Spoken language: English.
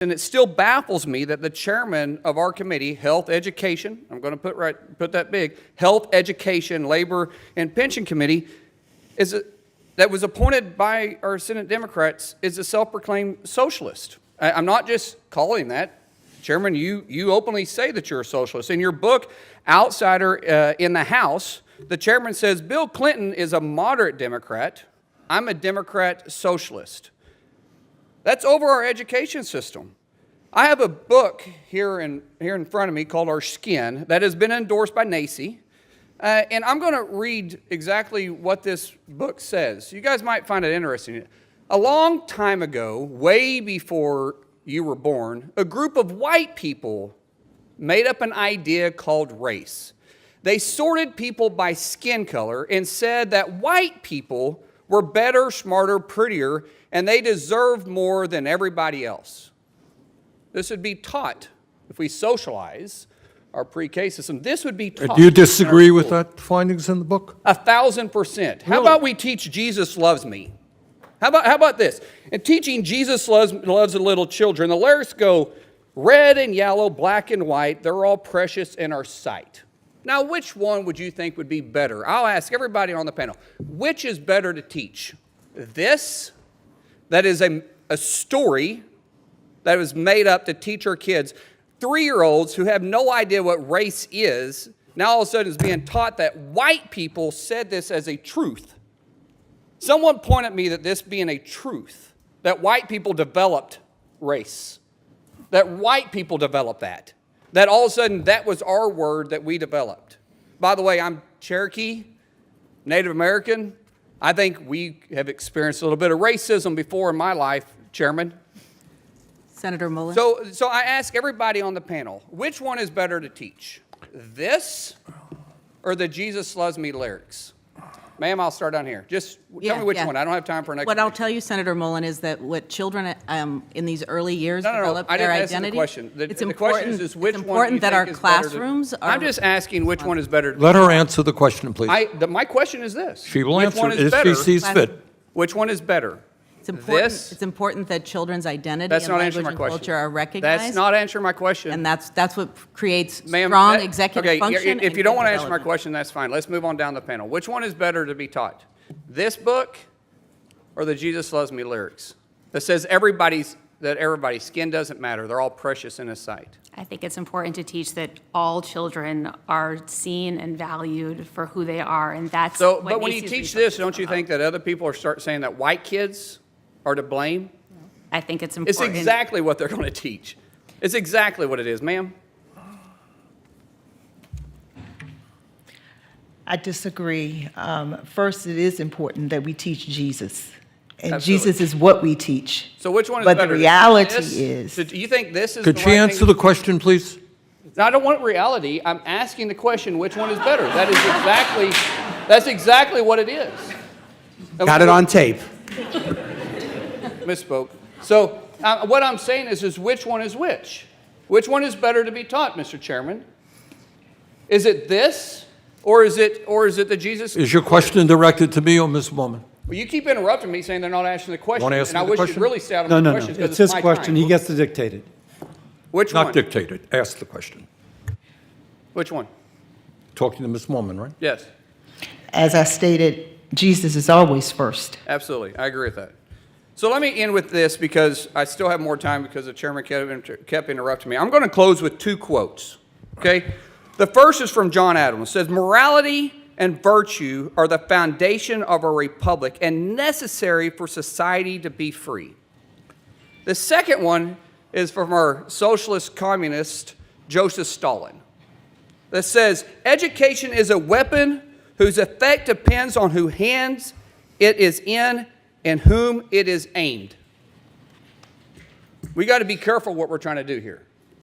And it still baffles me that the chairman of our committee, Health, Education, I'm going to put that big, Health, Education, Labor, and Pension Committee, that was appointed by our Senate Democrats, is a self-proclaimed socialist. I'm not just calling that. Chairman, you openly say that you're a socialist. In your book, Outsider in the House, the chairman says, Bill Clinton is a moderate Democrat. I'm a Democrat socialist. That's over our education system. I have a book here in front of me called Our Skin that has been endorsed by NACI. And I'm going to read exactly what this book says. You guys might find it interesting. A long time ago, way before you were born, a group of white people made up an idea called race. They sorted people by skin color and said that white people were better, smarter, prettier, and they deserved more than everybody else. This would be taught if we socialize our pre-K system. This would be taught. Do you disagree with that findings in the book? 1,000%. How about we teach Jesus loves me? How about this? In teaching Jesus loves the little children, the lyrics go, red and yellow, black and white, they're all precious in our sight. Now, which one would you think would be better? I'll ask everybody on the panel, which is better to teach? This, that is a story that was made up to teach our kids, 3-year-olds who have no idea what race is, now all of a sudden is being taught that white people said this as a truth. Someone point at me that this being a truth, that white people developed race, that white people developed that all of a sudden that was our word that we developed. By the way, I'm Cherokee, Native American. I think we have experienced a little bit of racism before in my life, Chairman. Senator Mullin. So I ask everybody on the panel, which one is better to teach? This or the Jesus Loves Me lyrics? Ma'am, I'll start down here. Just tell me which one. I don't have time for an explanation. What I'll tell you, Senator Mullin, is that what children in these early years develop their identity. I didn't ask the question. It's the question is which it's one important that our classrooms are. I'm just asking which one is better. Let her answer the question, please. My question is this. She will which answer one it is if she better? sees fit. Which one is better? It's important that children's identity and language and culture are recognized. That's not answering my question. And that's what creates strong executive function. If you don't want to answer my question, that's fine. Let's move on down the panel. Which one is better to be taught? This book or the Jesus Loves Me lyrics that says everybody's skin doesn't matter. They're all precious in His sight. I think it's important to teach that all children are seen and valued for who they are, and that's so. But when you teach this, don't you think that other people are start saying that white kids are to blame? I think it's important. It's exactly what they're going to teach. It's exactly what it is, ma'am. I disagree. First, it is important that we teach Jesus. And Absolutely. Jesus is what we teach. So which one is but better? But the reality is. So do you think this is Could the she right answer the question, please? No, I don't want reality. I'm asking the question, which one is better? That's exactly what it is. Got it on tape. Misspoke. So what I'm saying is which one is which? Which one is better to be taught, Mr. Chairman? Is it this, or is it the Jesus? Is your question directed to me or Ms. Woman? Well, you keep interrupting me, saying they're not answering the question, Want to and I the wish question? you'd really stay out of my questions. It's his question. He gets to dictate it. Which one? Not dictated. Ask the question. Which one? Talking to Ms. Woman, right? Yes. As I stated, Jesus is always first. Absolutely. I agree with that. So let me end with this because I still have more time because the chairman kept interrupting me. I'm going to close with 2 quotes, okay? The first is from John Adams. It says, morality and virtue are the foundation of a republic and necessary for society to be free. The second one is from our socialist communist, Joseph Stalin, that says, education is a weapon whose effect depends on whose hands it is in and whom it is aimed. We got to be careful what we're trying to do here.